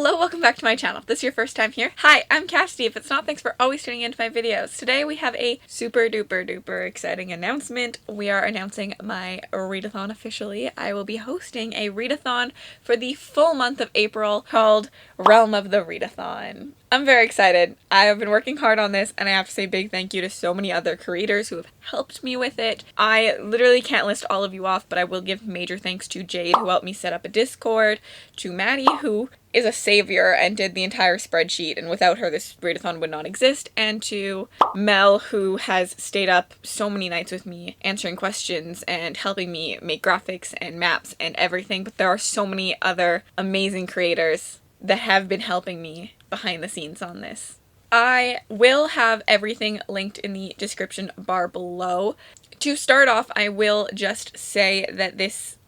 Hello, welcome back to my channel. If this is your first time here, hi, I'm Cassidy. If it's not, thanks for always tuning into my videos. Today we have a super duper exciting announcement. We are announcing my ReadAthon officially. I will be hosting a ReadAthon for the full month of April called Realm of the ReadAthon. I'm very excited. I have been working hard on this, and I have to say big thank you to so many other creators who have helped me with it. I literally can't list all of you off, but I will give major thanks to Jade, who helped me set up a Discord, to Maddie, who is a savior and did the entire spreadsheet, and without her this ReadAthon would not exist, and to Mel, who has stayed up so many nights with me answering questions and helping me make graphics and maps and everything. But there are so many other amazing creators that have been helping me behind the scenes on this. I will have everything linked in the description bar below. To start off, I will just say that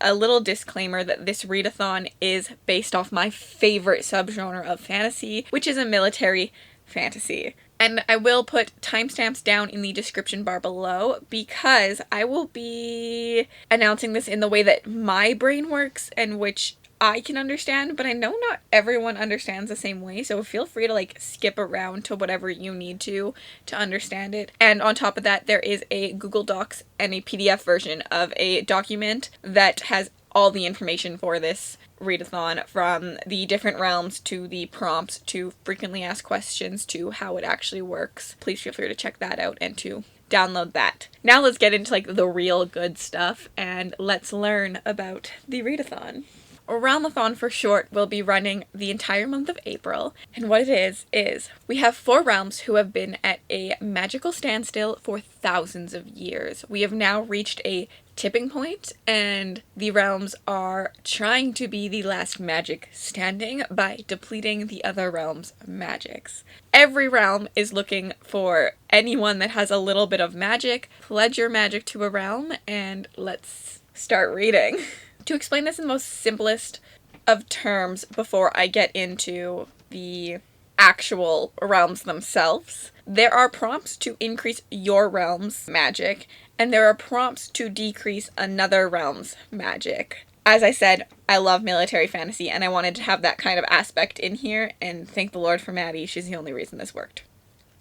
a little disclaimer that this ReadAthon is based off my favorite subgenre of fantasy, which is a military fantasy. And I will put timestamps down in the description bar below because I will be announcing this in the way that my brain works and which I can understand, but I know not everyone understands the same way, so feel free to skip around to whatever you need to understand it. And on top of that, there is a Google Docs and a PDF version of a document that has all the information for this ReadAthon, from the different realms to the prompts to frequently asked questions to how it actually works. Please feel free to check that out and to download that. Now let's get into the real good stuff and let's learn about the ReadAthon. Realm-A-Thon for short will be running the entire month of April, and what it is we have 4 realms who have been at a magical standstill for thousands of years. We have now reached a tipping point, and the realms are trying to be the last magic standing by depleting the other realms' magics. Every realm is looking for anyone that has a little bit of magic. Pledge your magic to a realm, and let's start reading. To explain this in the most simplest of terms before I get into the actual realms themselves, there are prompts to increase your realm's magic, and there are prompts to decrease another realm's magic. As I said, I love military fantasy, and I wanted to have that kind of aspect in here, and thank the Lord for Maddie, she's the only reason this worked.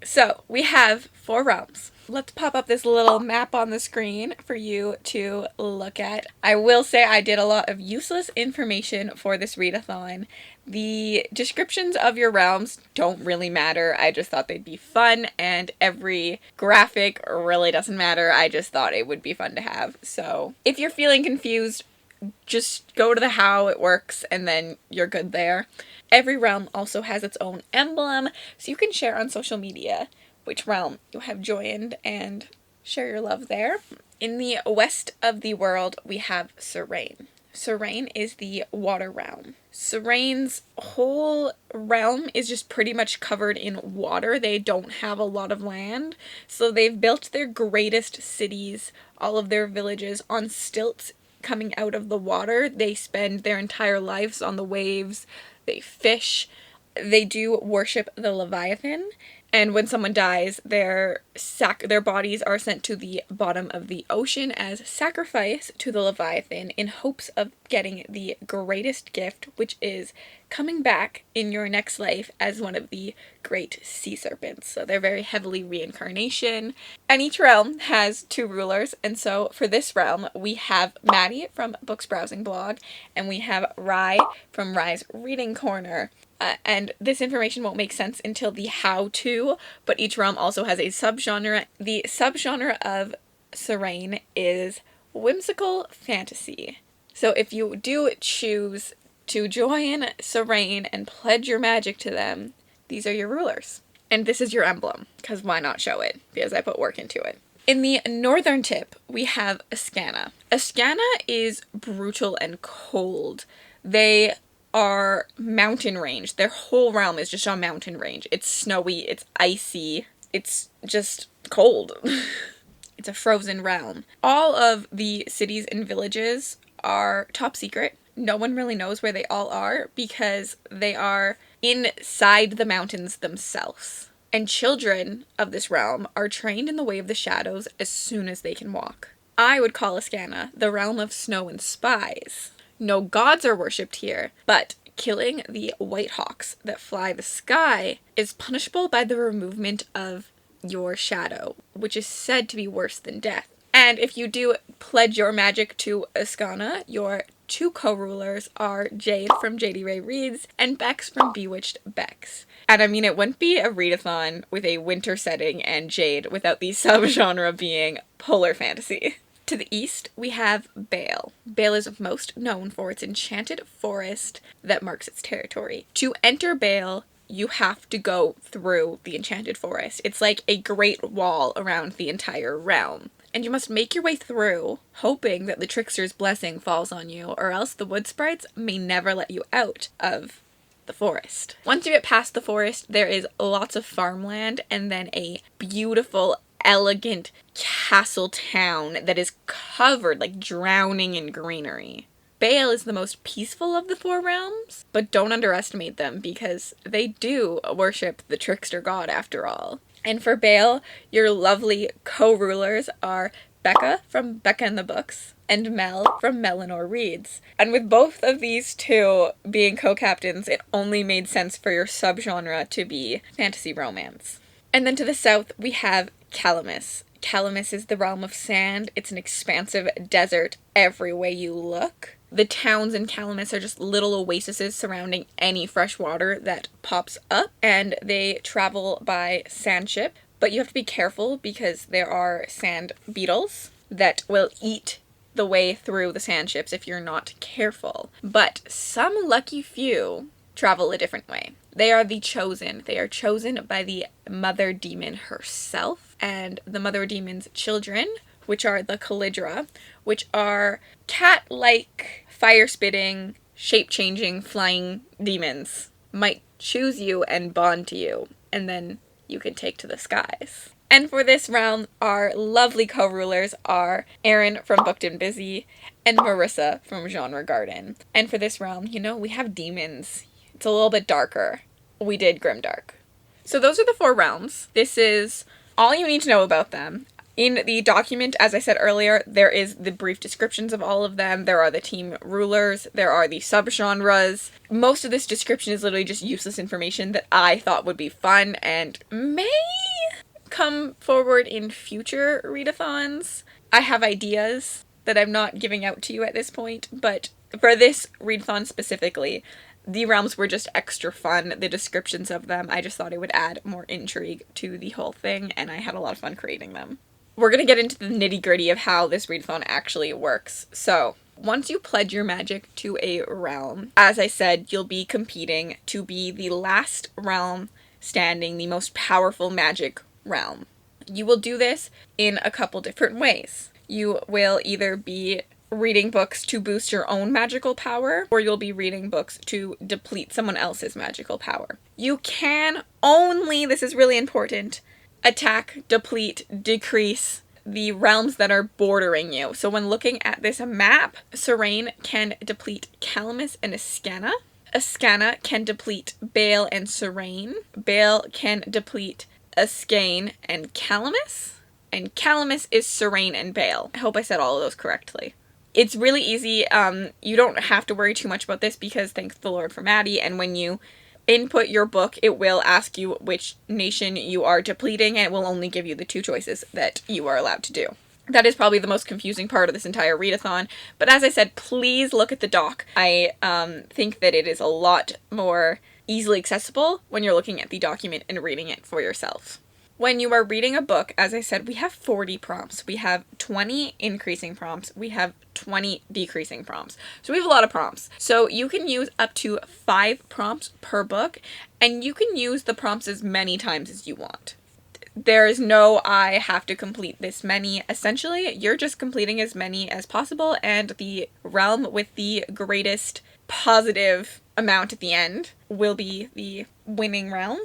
So, we have 4 realms. Let's pop up this little map on the screen for you to look at. I will say I did a lot of useless information for this ReadAthon. The descriptions of your realms don't really matter. I just thought they'd be fun, and every graphic really doesn't matter. I just thought it would be fun to have. So, if you're feeling confused, just go to the how it works and then you're good there. Every realm also has its own emblem, so you can share on social media which realm you have joined and share your love there. In the west of the world, we have Serane. Serane is the water realm. Serane's whole realm is just pretty much covered in water. They don't have a lot of land, so they've built their greatest cities, all of their villages, on stilts coming out of the water. They spend their entire lives on the waves. They fish. They do worship the Leviathan, and when someone dies, their bodies are sent to the bottom of the ocean as sacrifice to the Leviathan in hopes of getting the greatest gift, which is coming back in your next life as one of the great sea serpents. So they're very heavily reincarnation. And each realm has 2 rulers, and so for this realm, we have Maddie from Books Browsing Blog, and we have Rye from Rye's Reading Corner. And this information won't make sense until the how-to, but each realm also has a subgenre. The subgenre of Serane is whimsical fantasy. So if you do choose to join Serane and pledge your magic to them, these are your rulers. And this is your emblem, because why not show it? Because I put work into it. In the northern tip, we have Eskana. Eskana is brutal and cold. They are mountain range. Their whole realm is just on mountain range. It's snowy, it's icy, it's just cold. It's a frozen realm. All of the cities and villages are top secret. No one really knows where they all are because they are inside the mountains themselves. And children of this realm are trained in the way of the shadows as soon as they can walk. I would call Eskana the realm of snow and spies. No gods are worshipped here, but killing the white hawks that fly the sky is punishable by the removal of your shadow, which is said to be worse than death. And if you do pledge your magic to Eskana, your two co-rulers are Jade from JD Ray Reads and Bex from Bewitched Bex. And I mean, it wouldn't be a readathon with a winter setting and Jade without the subgenre being polar fantasy. To the east, we have Bayle. Bayle is most known for its enchanted forest that marks its territory. To enter Bayle, you have to go through the enchanted forest. It's like a great wall around the entire realm. And you must make your way through, hoping that the trickster's blessing falls on you, or else the wood sprites may never let you out of the forest. Once you get past the forest, there is lots of farmland and then a beautiful, elegant castle town that is covered, like drowning in greenery. Bayle is the most peaceful of the four realms, but don't underestimate them because they do worship the trickster god after all. And for Bayle, your lovely co-rulers are Becca from Becca in the Books and Mel from Melanor Reads. And with both of these two being co-captains, it only made sense for your subgenre to be fantasy romance. And then to the south, we have Calamis. Calamis is the realm of sand. It's an expansive desert every way you look. The towns in Calamis are just little oases surrounding any fresh water that pops up, and they travel by sand ship. But you have to be careful because there are sand beetles that will eat the way through the sand ships if you're not careful. But some lucky few travel a different way. They are the chosen. They are chosen by the mother demon herself, and the mother demon's children, which are the Calidra, which are cat-like, fire-spitting, shape-changing, flying demons, might choose you and bond to you, and then you can take to the skies. And for this round, our lovely co-rulers are Erin from Booked and Busy and Marissa from Genre Garden. And for this round, you know, we have demons. It's a little bit darker. We did Grimdark. So those are the four realms. This is all you need to know about them. In the document, as I said earlier, there is the brief descriptions of all of them. There are the team rulers. There are the subgenres. Most of this description is literally just useless information that I thought would be fun and may come forward in future readathons. I have ideas that I'm not giving out to you at this point, but for this readathon specifically, the realms were just extra fun. The descriptions of them, I just thought it would add more intrigue to the whole thing, and I had a lot of fun creating them. We're going to get into the nitty-gritty of how this readathon actually works. So, once you pledge your magic to a realm, as I said, you'll be competing to be the last realm standing, the most powerful magic realm. You will do this in a couple different ways. You will either be reading books to boost your own magical power, or you'll be reading books to deplete someone else's magical power. You can only, this is really important, attack, deplete, decrease the realms that are bordering you. So when looking at this map, Serane can deplete Calamis and Eskana. Eskana can deplete Bayle and Serane. Bayle can deplete Eskane and Calamis. And Calamis is Serane and Bayle. I hope I said all of those correctly. It's really easy. You don't have to worry too much about this because thanks the Lord for Maddie, and when you input your book, it will ask you which nation you are depleting, and it will only give you the two choices that you are allowed to do. That is probably the most confusing part of this entire readathon, but as I said, please look at the doc. I think that it is a lot more easily accessible when you're looking at the document and reading it for yourself. When you are reading a book, as I said, we have 40 prompts. We have 20 increasing prompts. We have 20 decreasing prompts. So we have a lot of prompts. So you can use up to 5 prompts per book, and you can use the prompts as many times as you want. There is no, I have to complete this many. Essentially, you're just completing as many as possible, and the realm with the greatest positive amount at the end will be the winning realm.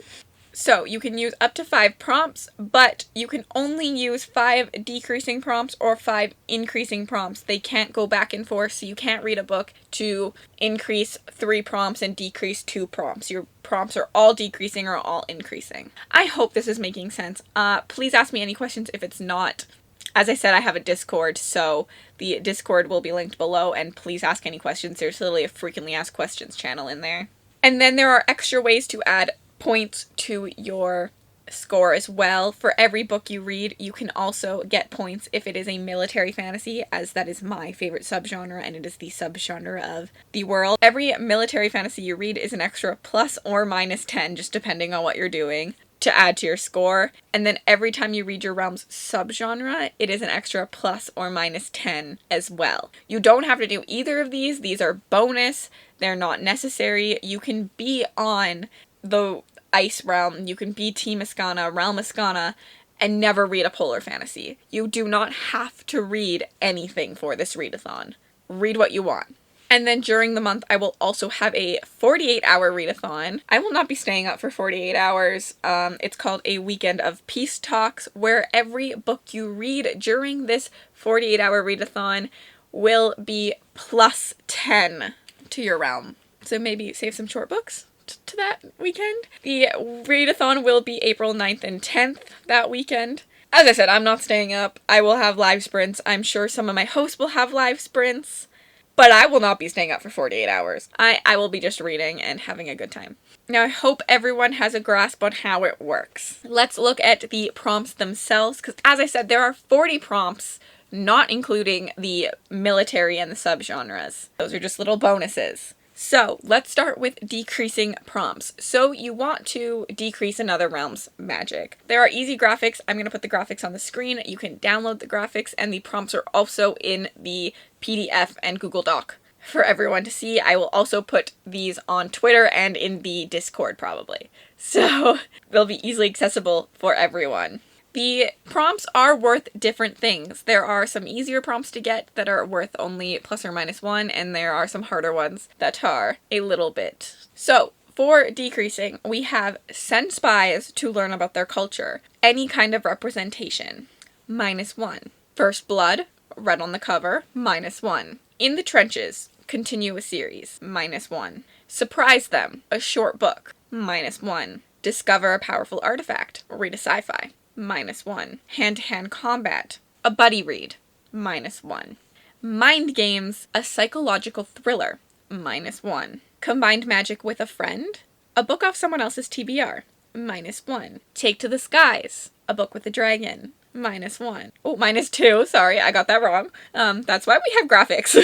So you can use up to 5 prompts, but you can only use 5 decreasing prompts or 5 increasing prompts. They can't go back and forth, so you can't read a book to increase 3 prompts and decrease 2 prompts. Your prompts are all decreasing or all increasing. I hope this is making sense. Please ask me any questions if it's not. As I said, I have a Discord, so the Discord will be linked below, and please ask any questions. There's literally a frequently asked questions channel in there. And then there are extra ways to add points to your score as well. For every book you read, you can also get points if it is a military fantasy, as that is my favorite subgenre, and it is the subgenre of the world. Every military fantasy you read is an extra plus or minus 10, just depending on what you're doing, to add to your score. And then every time you read your realm's subgenre, it is an extra plus or minus 10 as well. You don't have to do either of these. These are bonus. They're not necessary. You can be on the Ice Realm, you can be Team Eskana, Realm-A-Thon, and never read a polar fantasy. You do not have to read anything for this ReadAthon. Read what you want. And then during the month, I will also have a 48-hour ReadAthon. I will not be staying up for 48 hours. It's called a Weekend of Peace Talks, where every book you read during this 48-hour ReadAthon will be plus 10 to your realm. So maybe save some short books to that weekend. The ReadAthon will be April 9th and 10th that weekend. As I said, I'm not staying up. I will have live sprints. I'm sure some of my hosts will have live sprints. But I will not be staying up for 48 hours. I will be just reading and having a good time. Now, I hope everyone has a grasp on how it works. Let's look at the prompts themselves, because as I said, there are 40 prompts, not including the military and the subgenres. Those are just little bonuses. So, let's start with decreasing prompts. So, you want to decrease another realm's magic. There are easy graphics. I'm going to put the graphics on the screen. You can download the graphics, and the prompts are also in the PDF and Google Doc for everyone to see. I will also put these on Twitter and in the Discord, probably. So, they'll be easily accessible for everyone. The prompts are worth different things. There are some easier prompts to get that are worth only plus or minus 1, and there are some harder ones that are a little bit. So, for decreasing, we have send spies to learn about their culture. Any kind of representation, minus 1. First blood, red on the cover, minus 1. In the trenches, continue a series, minus 1. Surprise them, a short book, minus 1. Discover a powerful artifact, read a sci-fi, minus 1. Hand-to-hand combat, a buddy read, minus 1. Mind games, a psychological thriller, minus 1. Combined magic with a friend, a book off someone else's TBR, minus 1. Take to the skies, a book with a dragon, minus 1. Oh, minus 2, sorry, I got that wrong. That's why we have graphics.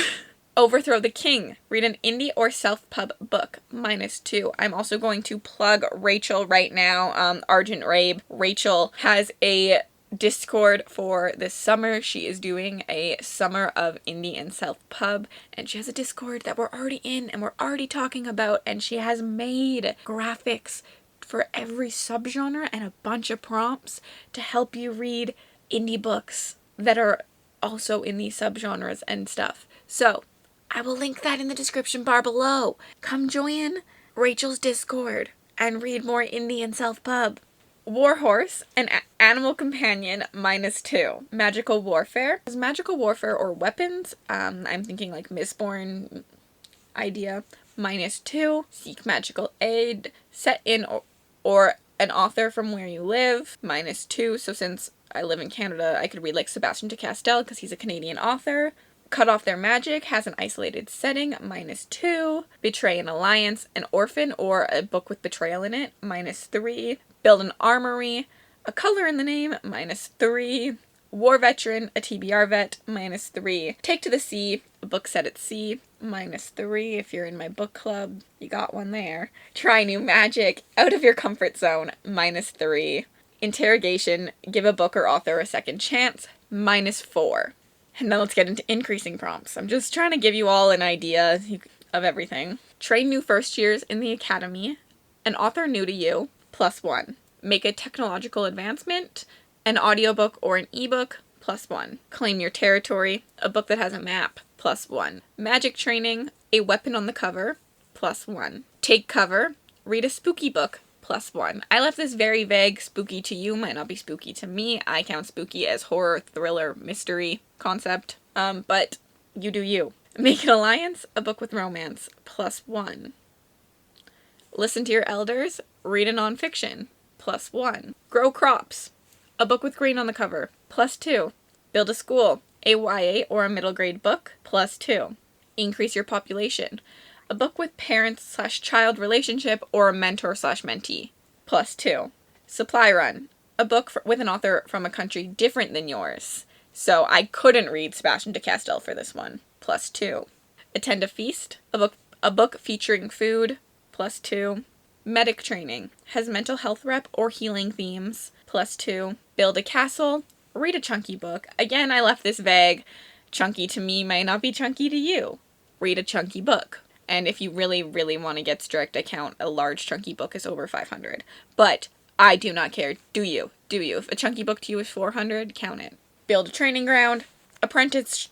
Overthrow the King. Read an indie or self-pub book. Minus 2. I'm also going to plug Rachel right now. Argent Rabe. Rachel has a Discord for this summer. She is doing a summer of indie and self-pub. And she has a Discord that we're already in and we're already talking about. And she has made graphics for every subgenre and a bunch of prompts to help you read indie books that are also in these subgenres and stuff. So, I will link that in the description bar below. Come join Rachel's Discord and read more indie and self-pub. Warhorse, an animal companion, minus 2. Magical warfare. Is magical warfare or weapons? I'm thinking like Mistborn idea. Minus 2. Seek magical aid. Set in or an author from where you live. Minus 2. So since I live in Canada, I could read like Sebastian de Castell because he's a Canadian author. Cut off their magic, has an isolated setting, minus 2. Betray an alliance, an orphan or a book with betrayal in it, minus 3. Build an armory, a color in the name, minus 3. War veteran, a TBR vet, minus 3. Take to the sea, a book set at sea, minus 3. If you're in my book club, you got one there. Try new magic, out of your comfort zone, minus 3. Interrogation, give a book or author a second chance, minus 4. And then let's get into increasing prompts. I'm just trying to give you all an idea of everything. Train new first years in the academy. An author new to you, plus 1. Make a technological advancement. An audiobook or an ebook, plus 1. Claim your territory. A book that has a map, plus 1. Magic training. A weapon on the cover, plus 1. Take cover. Read a spooky book, plus 1. I left this very vague. Spooky to you might not be spooky to me. I count spooky as horror, thriller, mystery concept. But you do you. Make an alliance, a book with romance, plus 1. Listen to your elders, read a nonfiction, plus 1. Grow crops, a book with green on the cover, plus 2. Build a school. A YA or a middle grade book, +2. Increase your population. A book with parent/child relationship or a mentor/mentee, +2. Supply run. A book with an author from a country different than yours. So I couldn't read Sebastian de Castell for this one, +2. Attend a feast. A book featuring food, +2. Medic training. Has mental health rep or healing themes, +2. Build a castle. Read a chunky book. Again, I left this vague. Chunky to me might not be chunky to you. Read a chunky book. And if you really, really want to get strict, I count a large chunky book as over 500. But I do not care. Do you? Do you? If a chunky book to you is 400, count it. Build a training ground. Apprentice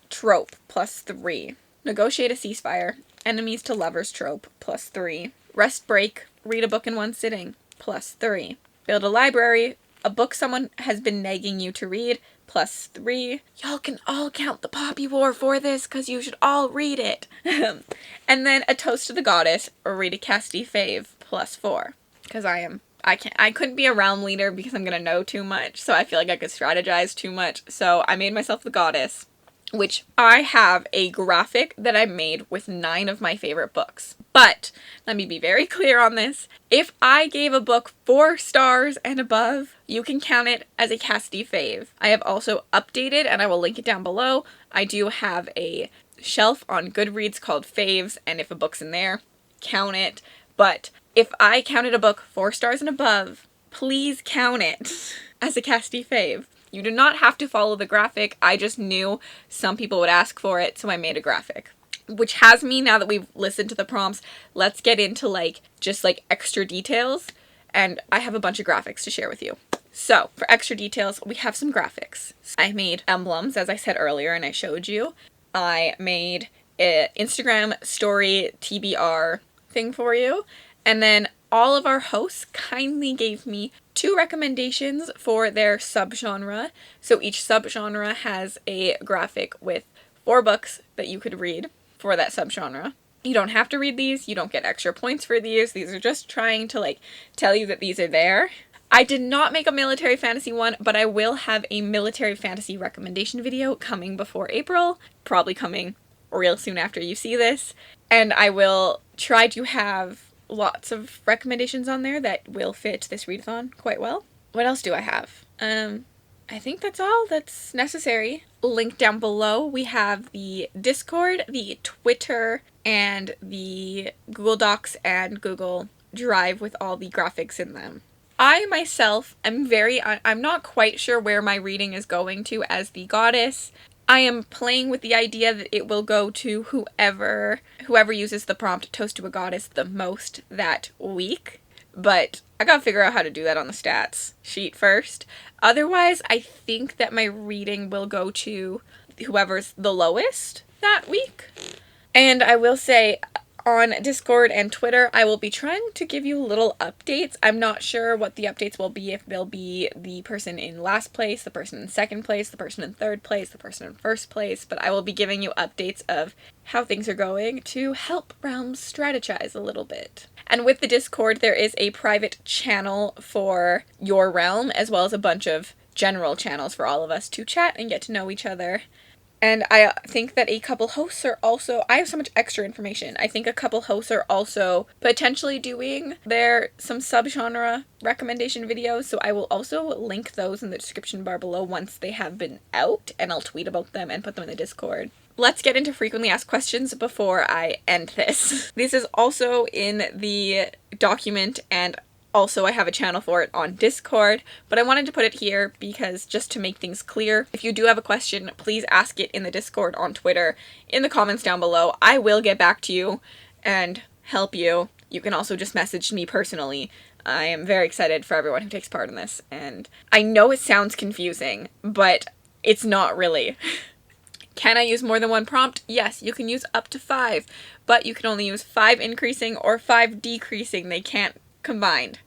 trope, +3. Negotiate a ceasefire. Enemies to lovers trope, +3. Rest break. Read a book in one sitting, +3. Build a library. A book someone has been nagging you to read, +3. Y'all can all count the Poppy War for this, because you should all read it. And then a toast to the goddess, or read a Casti fave, +4. Because I couldn't be a realm leader because I'm going to know too much, so I feel like I could strategize too much, so I made myself the goddess, which I have a graphic that I made with 9 of my favorite books. But, let me be very clear on this, if I gave a book 4 stars and above, you can count it as a Casti fave. I have also updated, and I will link it down below, I do have a shelf on Goodreads called Faves, and if a book's in there, count it. But if I counted a book 4 stars and above, please count it as a Casti fave. You do not have to follow the graphic, I just knew some people would ask for it, so I made a graphic. Which has me, now that we've listened to the prompts, let's get into just extra details, and I have a bunch of graphics to share with you. So, for extra details, we have some graphics. I made emblems, as I said earlier, and I showed you. I made an Instagram story TBR thing for you, and then all of our hosts kindly gave me 2 recommendations for their subgenre. So each subgenre has a graphic with 4 books that you could read for that subgenre. You don't have to read these, you don't get extra points for these are just trying to tell you that these are there. I did not make a military fantasy one, but I will have a military fantasy recommendation video coming before April, probably coming real soon after you see this, and I will try to have lots of recommendations on there that will fit this readathon quite well. What else do I have? I think that's all that's necessary. Link down below, we have the Discord, the Twitter, and the Google Docs and Google Drive with all the graphics in them. I myself am I'm not quite sure where my reading is going to as the goddess. I am playing with the idea that it will go to whoever uses the prompt Toast to a Goddess the most that week. But I gotta figure out how to do that on the stats sheet first. Otherwise, I think that my reading will go to whoever's the lowest that week. And I will say, on Discord and Twitter, I will be trying to give you little updates. I'm not sure what the updates will be, if they'll be the person in last place, the person in second place, the person in third place, the person in first place, but I will be giving you updates of how things are going to help Realms strategize a little bit. And with the Discord, there is a private channel for your realm, as well as a bunch of general channels for all of us to chat and get to know each other. And I think that a couple hosts are also, I have so much extra information, I think a couple hosts are also potentially doing some subgenre recommendation videos, so I will also link those in the description bar below once they have been out, and I'll tweet about them and put them in the Discord. Let's get into frequently asked questions before I end this. This is also in the document, and also, I have a channel for it on Discord, but I wanted to put it here because just to make things clear, if you do have a question, please ask it in the Discord, on Twitter, in the comments down below. I will get back to you and help you. You can also just message me personally. I am very excited for everyone who takes part in this, and I know it sounds confusing, but it's not really. Can I use more than one prompt? Yes, you can use up to 5, but you can only use 5 increasing or 5 decreasing. They can't combined.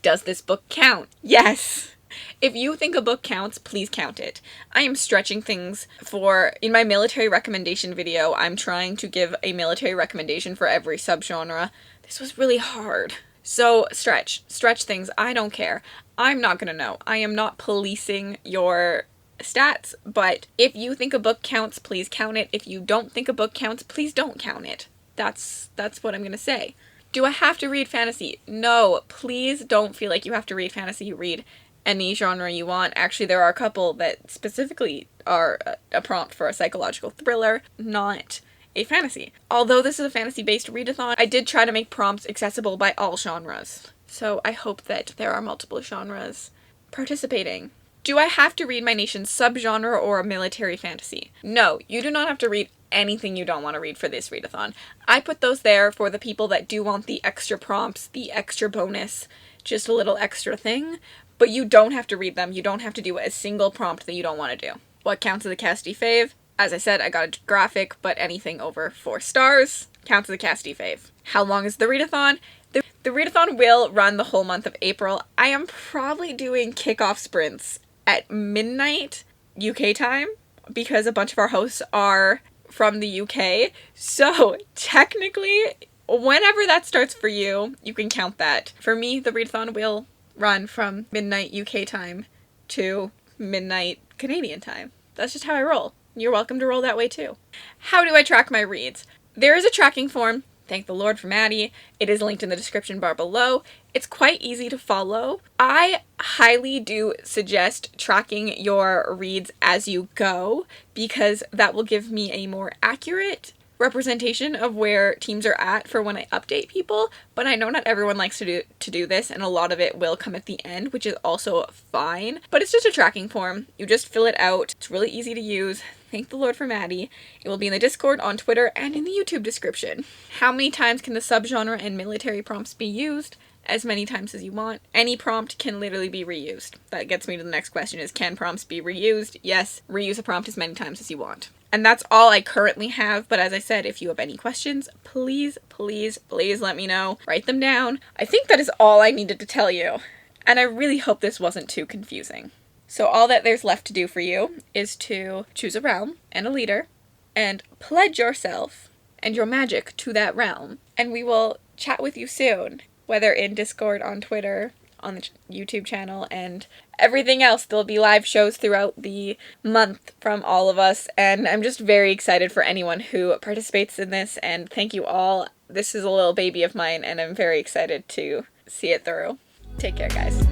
Does this book count? Yes! If you think a book counts, please count it. I am stretching things in my military recommendation video, I'm trying to give a military recommendation for every subgenre. This was really hard. So stretch things, I don't care. I'm not gonna know. I am not policing your stats, but if you think a book counts, please count it. If you don't think a book counts, please don't count it. That's what I'm gonna say. Do I have to read fantasy? No, please don't feel like you have to read fantasy. Read any genre you want. Actually, there are a couple that specifically are a prompt for a psychological thriller, not a fantasy. Although this is a fantasy-based readathon, I did try to make prompts accessible by all genres. So I hope that there are multiple genres participating. Do I have to read my nation's subgenre or a military fantasy? No, you do not have to read anything you don't want to read for this readathon. I put those there for the people that do want the extra prompts, the extra bonus, just a little extra thing, but you don't have to read them. You don't have to do a single prompt that you don't want to do. What counts as a Casty fave? As I said, I got a graphic, but anything over 4 stars counts as a Casty fave. How long is the readathon? The readathon will run the whole month of April. I am probably doing kickoff sprints at midnight UK time because a bunch of our hosts are from the UK. So technically, whenever that starts for you, you can count that. For me, the readathon will run from midnight UK time to midnight Canadian time. That's just how I roll. You're welcome to roll that way too. How do I track my reads? There is a tracking form. Thank the Lord for Maddie. It is linked in the description bar below. It's quite easy to follow. I highly do suggest tracking your reads as you go because that will give me a more accurate representation of where teams are at for when I update people, but I know not everyone likes to do this, and a lot of it will come at the end, which is also fine. But it's just a tracking form. You just fill it out. It's really easy to use. Thank the Lord for Maddie. It will be in the Discord, on Twitter, and in the YouTube description. How many times can the subgenre and military prompts be used? As many times as you want. Any prompt can literally be reused. That gets me to the next question is, can prompts be reused? Yes, reuse a prompt as many times as you want. And that's all I currently have, but as I said, if you have any questions, please, please, please let me know. Write them down. I think that is all I needed to tell you. And I really hope this wasn't too confusing. So all that there's left to do for you is to choose a realm and a leader and pledge yourself and your magic to that realm. And we will chat with you soon, whether in Discord, on Twitter, on the YouTube channel, and everything else. There'll be live shows throughout the month from all of us, and I'm just very excited for anyone who participates in this, and thank you all. This is a little baby of mine, and I'm very excited to see it through. Take care, guys.